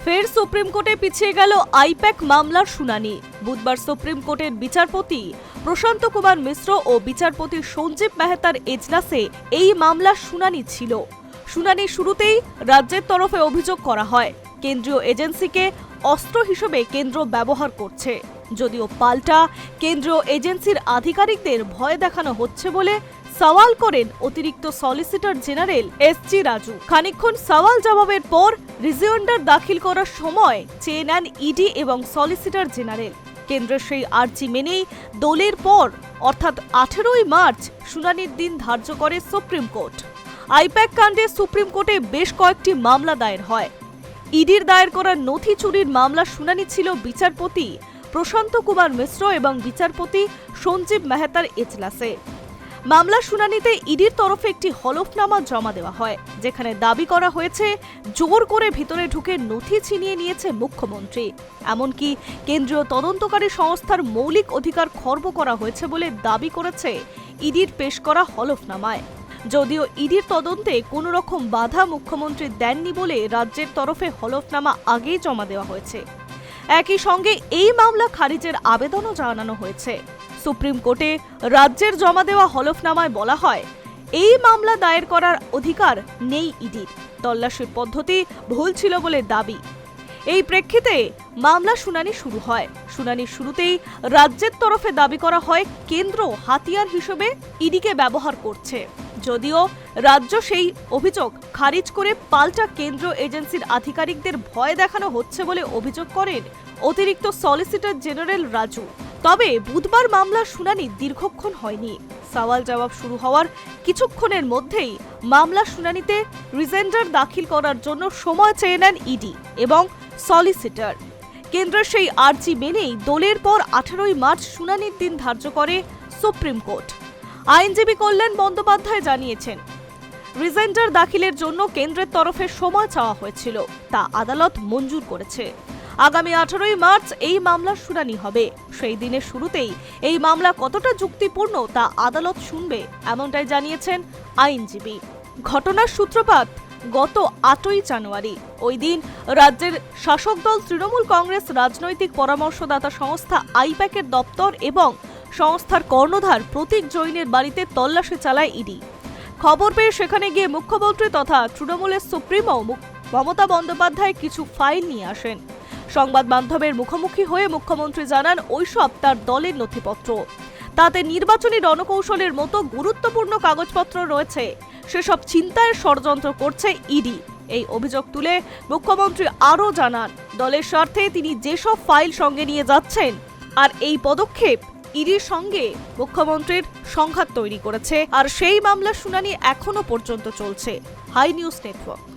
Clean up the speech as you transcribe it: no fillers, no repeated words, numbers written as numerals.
ফের সুপ্রিম কোর্টে পিছিয়ে গেল আইপ্যাক মামলার শুনানি। বুধবার সুপ্রিম কোর্টের বিচারপতি প্রশান্ত কুমার মিশ্র ও বিচারপতি সঞ্জীব মেহতার এজলাসে এই মামলার শুনানি ছিল। শুনানির শুরুতেই রাজ্যের তরফে অভিযোগ করা হয় কেন্দ্রীয় এজেন্সিকে অস্ত্র হিসেবে কেন্দ্র ব্যবহার করছে, যদিও পাল্টা কেন্দ্রীয় এজেন্সির আধিকারিকদের ভয় দেখানো হচ্ছে বলে সওয়াল করেন অতিরিক্ত সলিসিটর জেনারেল এস.জি. রাজু। খানিকক্ষণ সওয়াল জবাবের পর রিজয়েন্ডার দাখিল করার সময় চেয়ে নেন ইডি এবং সলিসিটর জেনারেল। কেন্দ্রের সেই আর্জি মেনেই দোলের পর অর্থাৎ 18ই মার্চ শুনানির দিন ধার্য করে সুপ্রিম কোর্ট। আইপ্যাক কাণ্ডে সুপ্রিম কোর্টে বেশ কয়েকটি মামলা দায়ের হয়। ইডির দায়ের করা নথি চুরির মামলার শুনানি ছিল বিচারপতি প্রশান্ত কুমার মিশ্র এবং বিচারপতি সঞ্জীব মেহতার এজলাসে। মামলার শুনানিতে ইডির তরফে একটি হলফনামা জমা দেওয়া হয়, যেখানে দাবি করা হয়েছে জোর করে ভিতরে ঢুকে নথি ছিনিয়ে নিয়েছে মুখ্যমন্ত্রী। এমনকি কেন্দ্রীয় তদন্তকারী সংস্থার মৌলিক অধিকার খর্ব করা হয়েছে বলে দাবি করেছে ইডির পেশ করা হলফনামায়। যদিও ইডির তদন্তে কোনো রকম বাধা মুখ্যমন্ত্রী দেননি বলে রাজ্যের তরফে হলফনামা আগেই জমা দেওয়া হয়েছে। একই সঙ্গে এই মামলা খারিজের আবেদনও জানানো হয়েছে। সুপ্রিম কোর্টে রাজ্যের জমা দেওয়া হলফনামায় বলা হয় এই মামলা দায়ের করার অধিকার নেই ইডির, তল্লাশির পদ্ধতি ভুল ছিল বলে দাবি। এই প্রেক্ষিতে মামলা শুনানি শুরু হয়। শুনানির শুরুতেই রাজ্যের তরফে দাবি করা হয় কেন্দ্র হাতিয়ার হিসেবে ইডিকে ব্যবহার করছে, যদিও রাজ্য সেই অভিযোগ খারিজ করে পাল্টা কেন্দ্র এজেন্সির আধিকারিকদের ভয় দেখানো হচ্ছে বলে অভিযোগ করেন অতিরিক্ত সলিসিটর জেনারেল রাজু। তবে বুধবার মামলার শুনানি দীর্ঘক্ষণ হয়নি। সওয়াল জবাব শুরু হওয়ার কিছুক্ষণের মধ্যেই মামলার শুনানিতে রিজয়েন্ডার দাখিল করার জন্য সময় চেয়ে নেন ইডি এবং সলিসিটর। কেন্দ্রের সেই আর্জি মেনেই দোলের পর 18ই মার্চ শুনানির দিন ধার্য করে সুপ্রিম কোর্ট। আইনজীবী কল্যাণ বন্দ্যোপাধ্যায় জানিয়েছেন, রিজয়েন্ডার দাখিলের জন্য কেন্দ্রের তরফে সময় চাওয়া হয়েছিল, তা আদালত মঞ্জুর করেছে। আগামী 18ই মার্চ এই মামলার শুনানি হবে। সেই দিনের শুরুতেই এই মামলা কতটা যুক্তিপূর্ণ তা আদালত শুনবে, এমনটাই জানিয়েছেন আইনজীবী। ঘটনার সূত্রপাত গত 8ই জানুয়ারি। ওই দিন রাজ্যের শাসক দল তৃণমূল কংগ্রেস রাজনৈতিক পরামর্শদাতা সংস্থা আইপ্যাকের দপ্তর এবং সংস্থার কর্ণধার প্রতীক জৈনের বাড়িতে তল্লাশি চালায় ইডি। খবর পেয়ে সেখানে গিয়ে মুখ্যমন্ত্রী তথা তৃণমূলের সুপ্রিমো মমতা বন্দ্যোপাধ্যায় কিছু ফাইল নিয়ে আসেন। সংবাদ মাধ্যমের মুখোমুখি হয়ে মুখ্যমন্ত্রী জানান ওইসব তার দলের নথিপত্র, তাতে নির্বাচনী রণকৌশলের মতো গুরুত্বপূর্ণ কাগজপত্র রয়েছে, সেসব ছিনতাইয়ের ষড়যন্ত্র করছে ইডি। এই অভিযোগ তুলে মুখ্যমন্ত্রী আরও জানান দলের স্বার্থে তিনি যেসব ফাইল সঙ্গে নিয়ে যাচ্ছেন আর এই পদক্ষেপ ইডির সঙ্গে মুখ্যমন্ত্রীর সংঘাত তৈরি করেছে। আর সেই মামলার শুনানি এখনো পর্যন্ত চলছে। Hi News network.